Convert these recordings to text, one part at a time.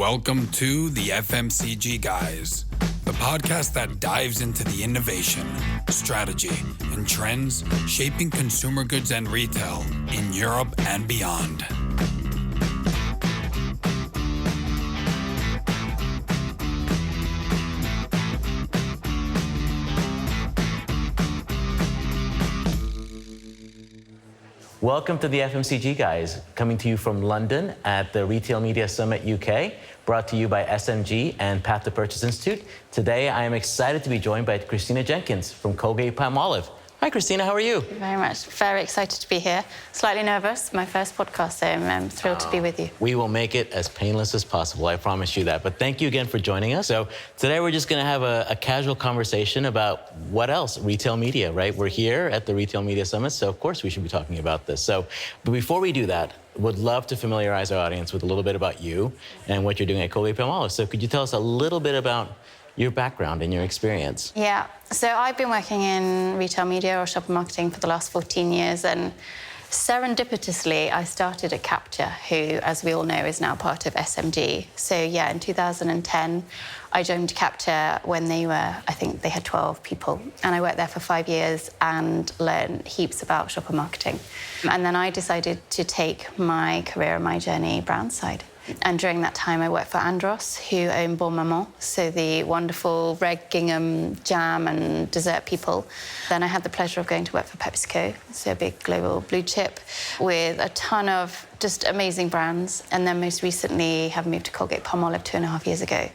Welcome to the FMCG Guys, the podcast that dives into the innovation, strategy, and trends shaping consumer goods and retail in Europe and beyond. Welcome to the FMCG Guys, coming to you from London at the Retail Media Summit UK, brought to you by SMG and Path to Purchase Institute. Today, I am excited to be joined by Christina Jenkins from Colgate-Palmolive. Hi, Christina, how are you? Thank you very much. Very excited to be here. Slightly nervous, my first podcast, so I'm thrilled to be with you. We will make it as painless as possible, I promise you that. But thank you again for joining us. So today we're just going to have a casual conversation about what else? Retail media, right? We're here at the Retail Media Summit, so of course we should be talking about this. But before we do that, would love to familiarize our audience with a little bit about you and what you're doing at Colgate-Palmolive. So could you tell us a little bit about your background and your experience? Yeah, so I've been working in retail media or shopper marketing for the last 14 years, and serendipitously, I started at Capture, who, as we all know, is now part of SMG. So yeah, in 2010, I joined Capture when they were, I think they had 12 people, and I worked there for 5 years and learned heaps about shopper marketing. And then I decided to take my career and my journey brand side. And during that time, I worked for Andros, who own Bon Maman, so the wonderful red gingham jam and dessert people. Then I had the pleasure of going to work for PepsiCo, so a big global blue chip, with a ton of just amazing brands. And then most recently have moved to Colgate-Palmolive 2.5 years ago.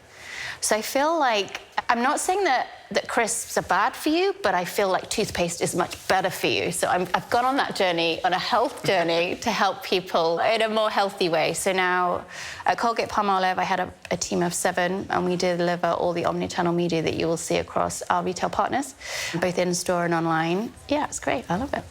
So I feel like, I'm not saying that crisps are bad for you, but I feel like toothpaste is much better for you. So I've gone on that journey, on a health journey, to help people in a more healthy way. So now at Colgate-Palmolive, I had a team of 7, and we deliver all the omni-channel media that you will see across our retail partners, both in-store and online. Yeah, it's great. I love it.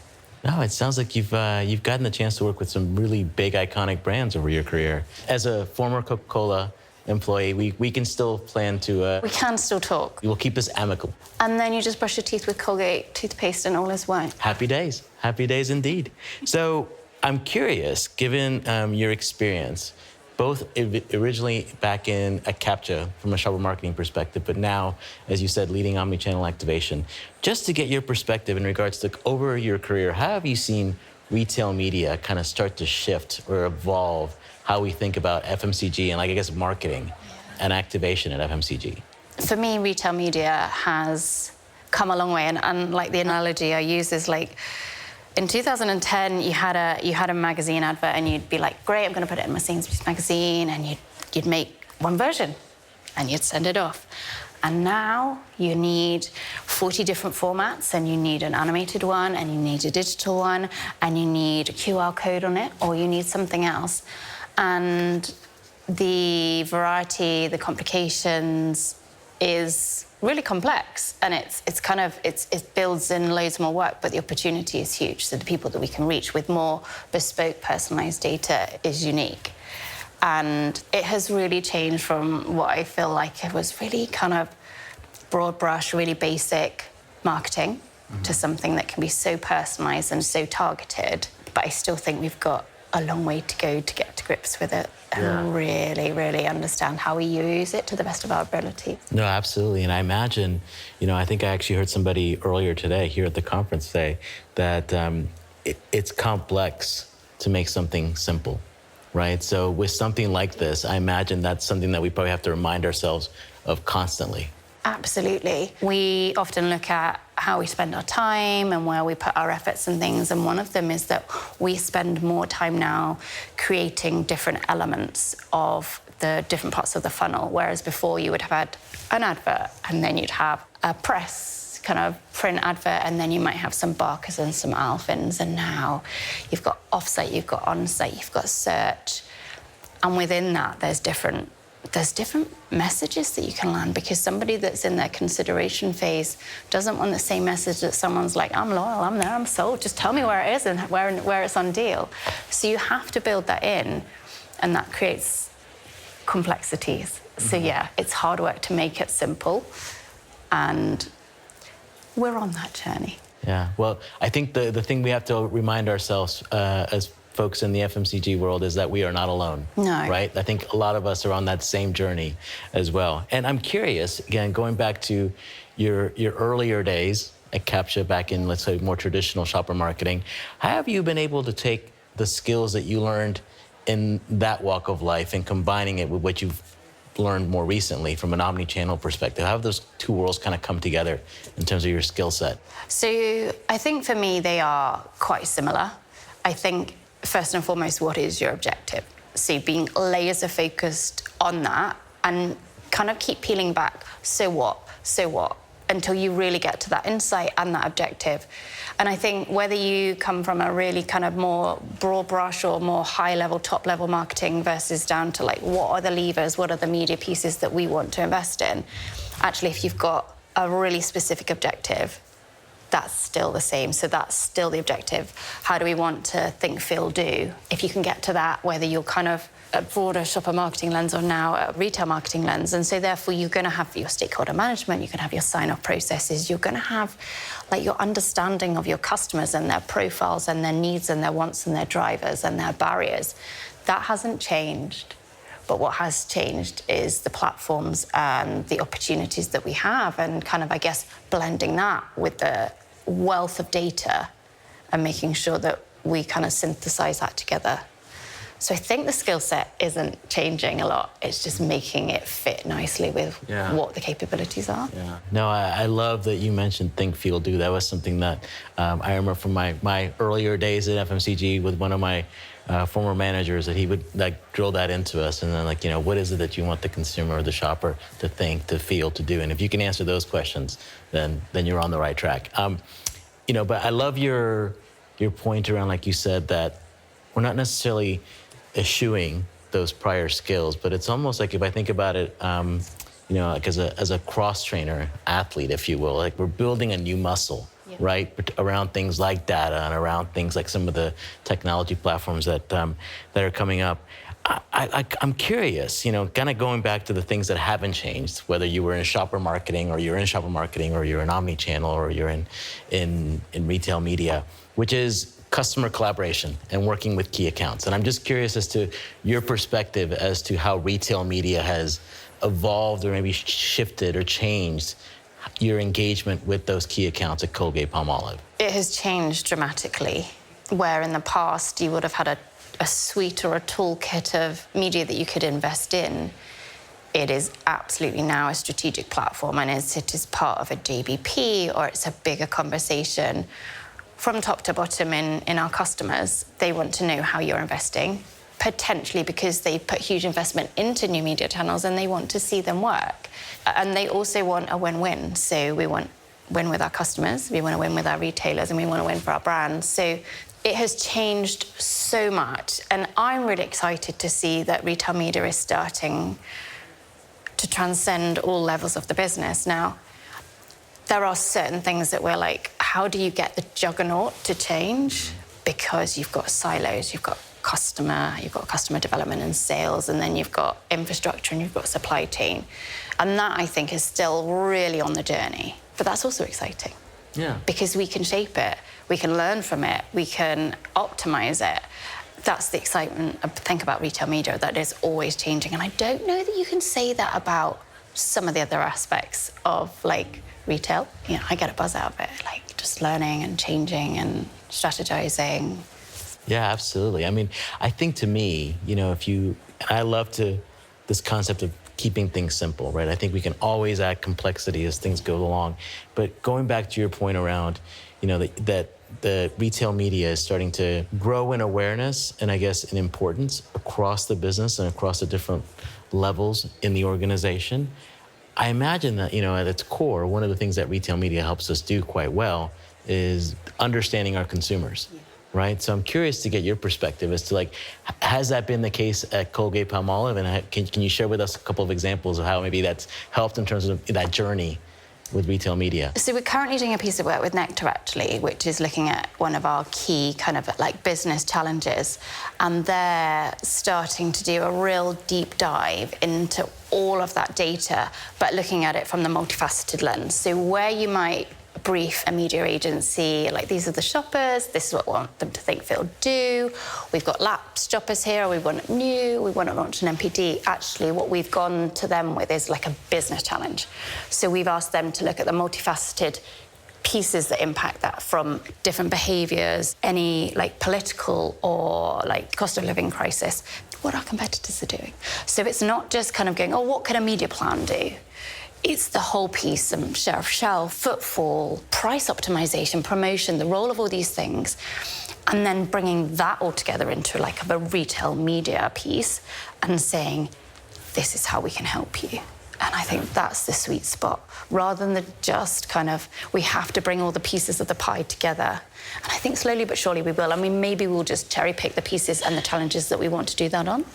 No, it sounds like you've gotten the chance to work with some really big, iconic brands over your career. As a former Coca-Cola employee, we can still plan to... we can still talk. We'll keep this amicable. And then you just brush your teeth with Colgate toothpaste and all is well. Happy days indeed. So I'm curious, given your experience, both originally back at Capture from a shopper marketing perspective, but now, as you said, leading omnichannel activation, just to get your perspective in regards to over your career, how have you seen retail media kind of start to shift or evolve how we think about FMCG and, like, I guess, marketing and activation at FMCG? For me, retail media has come a long way, and like the analogy I use is like, in 2010, you had a magazine advert, and you'd be like, great, I'm going to put it in my Sainsbury's magazine, and you'd make one version, and you'd send it off. And now you need 40 different formats, and you need an animated one, and you need a digital one, and you need a QR code on it, or you need something else. And the variety, the complications is really complex, and it builds in loads more work, but the opportunity is huge. So the people that we can reach with more bespoke, personalized data is unique. And it has really changed from what I feel like it was really kind of broad brush, really basic marketing to something that can be so personalized and so targeted. But I still think we've got a long way to go to get to grips with it and really, really understand how we use it to the best of our ability. No, absolutely. And I imagine, I think I actually heard somebody earlier today here at the conference say that it's complex to make something simple, right? So with something like this, I imagine that's something that we probably have to remind ourselves of constantly. Absolutely. We often look at how we spend our time and where we put our efforts and things, and one of them is that we spend more time now creating different elements of the different parts of the funnel, whereas before you would have had an advert, and then you'd have a press kind of print advert, and then you might have some barkers and some alphins, and now you've got offsite, you've got onsite, you've got search, and within that there's different messages that you can land, because somebody that's in their consideration phase doesn't want the same message that someone's like, I'm loyal, I'm there, I'm sold, just tell me where it is and where it's on deal. So you have to build that in, and that creates complexities. So yeah, it's hard work to make it simple, and we're on that journey. Yeah, well, I think the thing we have to remind ourselves as folks in the FMCG world is that we are not alone. No. Right? I think a lot of us are on that same journey as well. And I'm curious, again, going back to your earlier days at Captcha back in, let's say, more traditional shopper marketing, how have you been able to take the skills that you learned in that walk of life and combining it with what you've learned more recently from an omni-channel perspective? How have those two worlds kind of come together in terms of your skill set? So I think for me, they are quite similar. I think first and foremost, what is your objective? So being laser focused on that and kind of keep peeling back, so what, until you really get to that insight and that objective. And I think whether you come from a really kind of more broad brush or more high level, top level marketing versus down to like, what are the levers, what are the media pieces that we want to invest in? Actually, if you've got a really specific objective, that's still the same. So that's still the objective. How do we want to think, feel, do? If you can get to that, whether you're kind of a broader shopper marketing lens or now a retail marketing lens. And so therefore you're going to have your stakeholder management, you're going to have your sign-off processes, you're going to have like your understanding of your customers and their profiles and their needs and their wants and their drivers and their barriers. That hasn't changed. But what has changed is the platforms and the opportunities that we have and kind of, I guess, blending that with the wealth of data and making sure that we kind of synthesize that together. So I think the skill set isn't changing a lot. It's just making it fit nicely with what the capabilities are. Yeah. No, I love that you mentioned think, feel, do. That was something that I remember from my earlier days at FMCG with one of my former managers, that he would like drill that into us and then like, you know, what is it that you want the consumer or the shopper to think, to feel, to do? And if you can answer those questions, then you're on the right track. You know, but I love your point around, like you said, that we're not necessarily eschewing those prior skills, but it's almost like, if I think about it, you know, like as a cross trainer athlete, if you will, like we're building a new muscle, right, around things like data and around things like some of the technology platforms that are coming up. I'm curious, you know, kind of going back to the things that haven't changed, whether you were in shopper marketing or you're in shopper marketing or you're in omni-channel or you're in retail media, which is customer collaboration and working with key accounts. And I'm just curious as to your perspective as to how retail media has evolved or maybe shifted or changed your engagement with those key accounts at Colgate-Palmolive. It has changed dramatically, where in the past you would have had a suite or a toolkit of media that you could invest in. It is absolutely now a strategic platform, and it is part of a JBP or it's a bigger conversation from top to bottom in our customers. They want to know how you're investing, potentially because they put huge investment into new media channels and they want to see them work. And they also want a win-win. So we want win with our customers, we want to win with our retailers, and we want to win for our brands. So it has changed so much. And I'm really excited to see that retail media is starting to transcend all levels of the business. Now, there are certain things that we're like, how do you get the juggernaut to change? Because you've got silos, you've got customer development and sales, and then you've got infrastructure and you've got supply chain. And that, I think, is still really on the journey. But that's also exciting. Yeah. Because we can shape it, we can learn from it, we can optimize it. That's the excitement of think about retail media, that is always changing. And I don't know that you can say that about some of the other aspects of like retail. You know, I get a buzz out of it, like just learning and changing and strategizing. Yeah, absolutely. I mean, I think to me, you know, I love this concept of keeping things simple, right? I think we can always add complexity as things go along. But going back to your point around, you know, that the retail media is starting to grow in awareness and I guess in importance across the business and across the different levels in the organization. I imagine that, you know, at its core, one of the things that retail media helps us do quite well is understanding our consumers. Yeah. Right? So I'm curious to get your perspective as to like, has that been the case at Colgate-Palmolive? And can you share with us a couple of examples of how maybe that's helped in terms of that journey with retail media? So we're currently doing a piece of work with Nectar, actually, which is looking at one of our key kind of like business challenges. And they're starting to do a real deep dive into all of that data, but looking at it from the multifaceted lens. So where you might brief a media agency, like, these are the shoppers, this is what we want them to think, feel, do. We've got lapsed shoppers here, we want it new, we want to launch an MPD. Actually, what we've gone to them with is like a business challenge. So we've asked them to look at the multifaceted pieces that impact that, from different behaviours, any like political or like cost of living crisis, what our competitors are doing. So it's not just kind of going, oh, what can a media plan do? It's the whole piece, share of shelf, footfall, price optimization, promotion, the role of all these things, and then bringing that all together into like a retail media piece and saying, this is how we can help you. And I think that's the sweet spot, rather than just kind of, we have to bring all the pieces of the pie together. And I think slowly but surely we will. I mean, maybe we'll just cherry pick the pieces and the challenges that we want to do that on.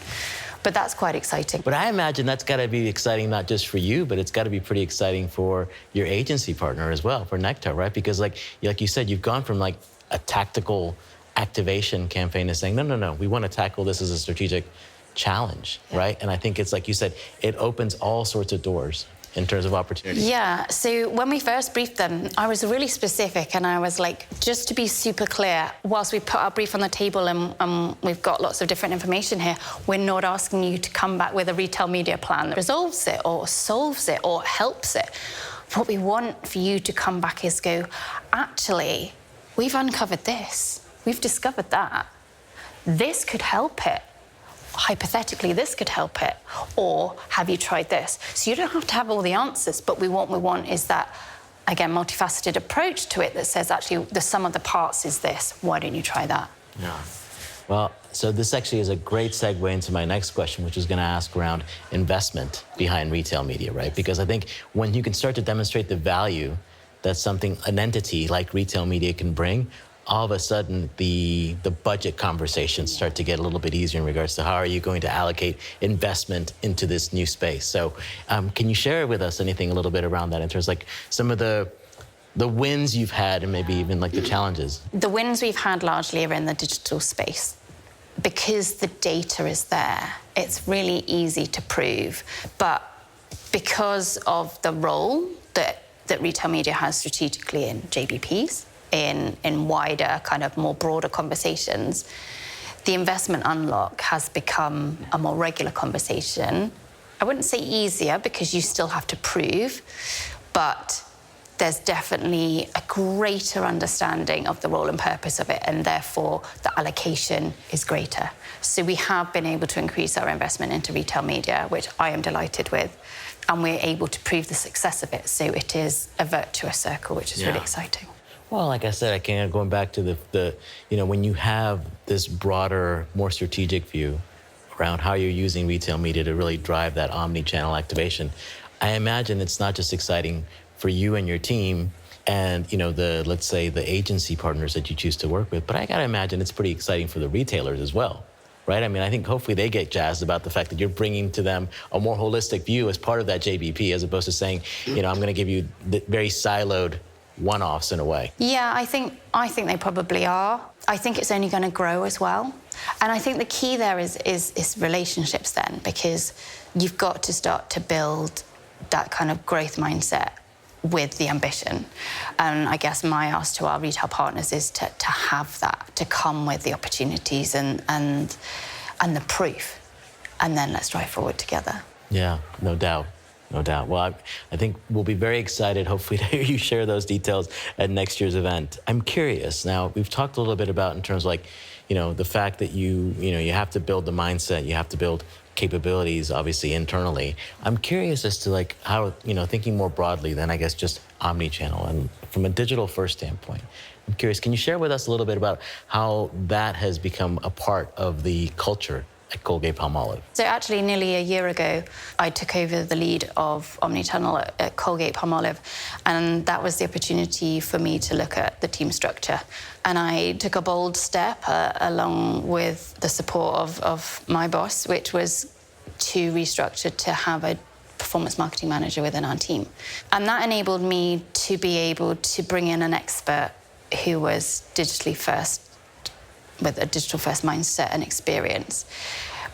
But that's quite exciting. But I imagine that's got to be exciting not just for you, but it's got to be pretty exciting for your agency partner as well, for Nectar, right? Because like you said, you've gone from like a tactical activation campaign to saying, no, we want to tackle this as a strategic challenge, right? And I think it's like you said, it opens all sorts of doors in terms of opportunity. Yeah, so when we first briefed them, I was really specific, and I was like, just to be super clear, whilst we put our brief on the table and we've got lots of different information here, we're not asking you to come back with a retail media plan that resolves it or solves it or helps it. What we want for you to come back is go, actually, we've uncovered this, we've discovered that. This could help it. Hypothetically, this could help it, or have you tried this? So you don't have to have all the answers, but what we want is that, again, multifaceted approach to it that says, actually, the sum of the parts is this. Why don't you try that? Yeah. Well, so this actually is a great segue into my next question, which is going to ask around investment behind retail media, right? Because I think when you can start to demonstrate the value that an entity like retail media can bring, all of a sudden the budget conversations start to get a little bit easier in regards to how are you going to allocate investment into this new space. So can you share with us anything a little bit around that in terms of like some of the wins you've had and maybe even like the challenges? The wins we've had largely are in the digital space. Because the data is there, it's really easy to prove. But because of the role that retail media has strategically in JBPs, in wider, kind of more broader conversations, the investment unlock has become a more regular conversation. I wouldn't say easier, because you still have to prove, but there's definitely a greater understanding of the role and purpose of it, and therefore the allocation is greater. So we have been able to increase our investment into retail media, which I am delighted with, and we're able to prove the success of it. So it is a virtuous circle, which is really exciting. Well, like I said, going back to the when you have this broader, more strategic view around how you're using retail media to really drive that omni-channel activation, I imagine it's not just exciting for you and your team and, let's say the agency partners that you choose to work with, but I gotta imagine it's pretty exciting for the retailers as well, right? I mean, I think hopefully they get jazzed about the fact that you're bringing to them a more holistic view as part of that JBP, as opposed to saying, I'm gonna give you the very siloed one-offs in a way. Yeah, I think they probably are. I think it's only going to grow as well. And I think the key there is relationships then, because you've got to start to build that kind of growth mindset with the ambition. And I guess my ask to our retail partners is to have that, to come with the opportunities and the proof, and then let's drive forward together. Yeah, no doubt. No doubt. Well, I think we'll be very excited, hopefully, to hear you share those details at next year's event. I'm curious. Now, we've talked a little bit about in terms of like, the fact that you have to build the mindset, you have to build capabilities, obviously, internally. I'm curious as to like how, thinking more broadly than I guess just omni-channel and from a digital first standpoint. I'm curious, can you share with us a little bit about how that has become a part of the culture at Colgate-Palmolive? So actually, nearly a year ago, I took over the lead of Omnichannel at Colgate-Palmolive, and that was the opportunity for me to look at the team structure. And I took a bold step along with the support of my boss, which was to restructure to have a performance marketing manager within our team. And that enabled me to be able to bring in an expert who was digitally first, with a digital-first mindset and experience.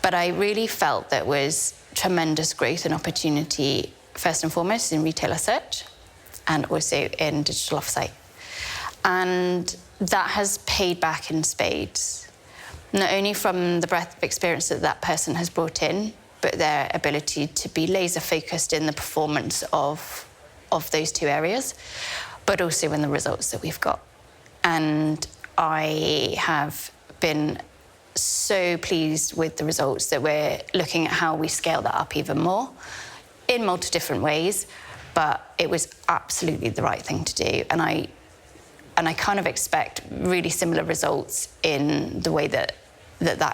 But I really felt there was tremendous growth and opportunity, first and foremost, in retailer search, and also in digital offsite. And that has paid back in spades, not only from the breadth of experience that that person has brought in, but their ability to be laser focused in the performance of those two areas, but also in the results that we've got. And I have been so pleased with the results that we're looking at how we scale that up even more in multiple different ways, but it was absolutely the right thing to do. And I kind of expect really similar results in the way that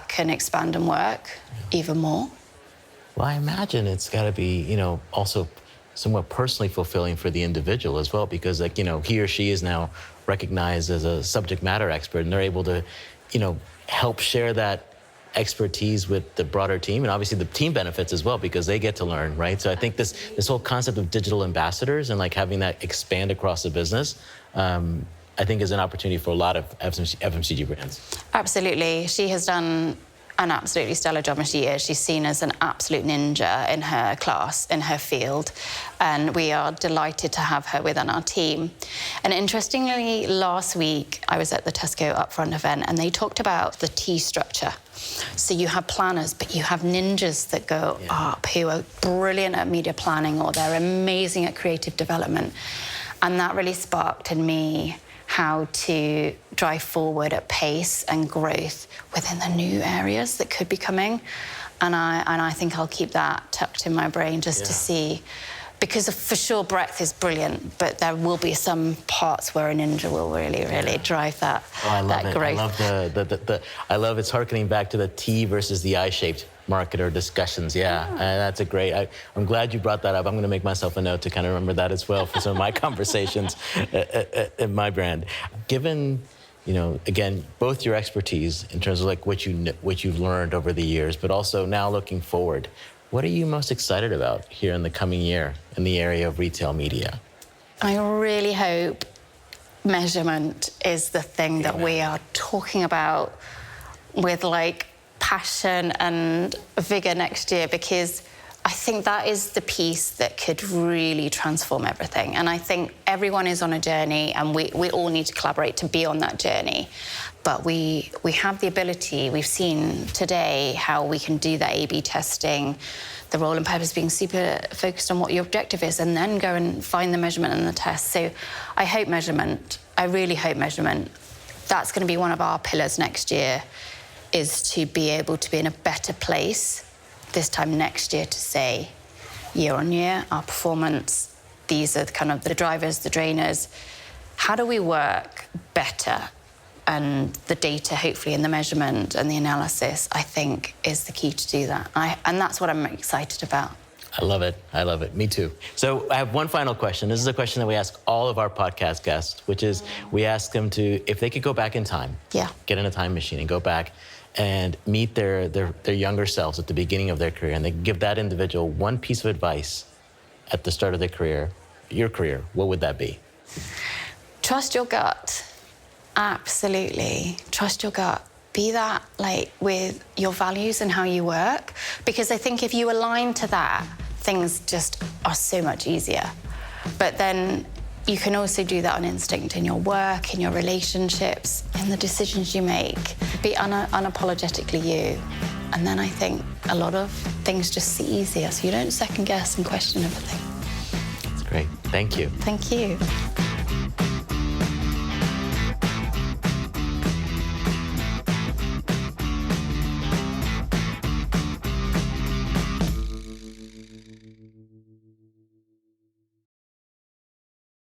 can expand and work even more. Well, I imagine it's got to be, you know, also somewhat personally fulfilling for the individual as well, because, like, you know, he or she is now recognized as a subject matter expert, and they're able to, you know, help share that expertise with the broader team, and obviously the team benefits as well because they get to learn, right? So I think this whole concept of digital ambassadors and like having that expand across the business, I think is an opportunity for a lot of FMCG brands. Absolutely. She has done an absolutely stellar job, and she is. She's seen as an absolute ninja in her class, in her field, and we are delighted to have her within our team. And interestingly, last week, I was at the Tesco Upfront event, and they talked about the T structure. So you have planners, but you have ninjas that go up who are brilliant at media planning, or they're amazing at creative development. And that really sparked in me how to drive forward at pace and growth within the new areas that could be coming. And I think I'll keep that tucked in my brain just to see, because for sure breadth is brilliant, but there will be some parts where a ninja will really drive that, that growth. I love it's harkening back to the T versus the I-shaped marketer discussions. That's a great, I'm glad you brought that up. I'm going to make myself a note to kind of remember that as well for some of my conversations at my brand. Given, you know, again, both your expertise in terms of like what you've learned over the years, but also now looking forward, what are you most excited about here in the coming year in the area of retail media? I really hope measurement is the thing that we are talking about with like passion and vigor next year, because I think that is the piece that could really transform everything. And I think everyone is on a journey, and we all need to collaborate to be on that journey. But we have the ability, we've seen today how we can do that A/B testing, the role and purpose being super focused on what your objective is, and then go and find the measurement and the test. So I hope measurement, I really hope measurement. That's going to be one of our pillars next year, is to be able to be in a better place this time next year to say, year on year, our performance, these are kind of the drivers, the drainers. How do we work better? And the data, hopefully, and the measurement and the analysis, I think, is the key to do that. And that's what I'm excited about. I love it. I love it. Me too. So I have one final question. This is a question that we ask all of our podcast guests, which is we ask them to, if they could go back in time, get in a time machine and go back and meet their younger selves at the beginning of their career, and they give that individual one piece of advice at the start of their career, your career, what would that be? Trust your gut. Absolutely. Trust your gut. Be that like with your values and how you work, because I think if you align to that, things just are so much easier. But then you can also do that on instinct in your work, in your relationships, in the decisions you make. Be unapologetically you. And then I think a lot of things just see easier, so you don't second guess and question everything. That's great. Thank you. Thank you.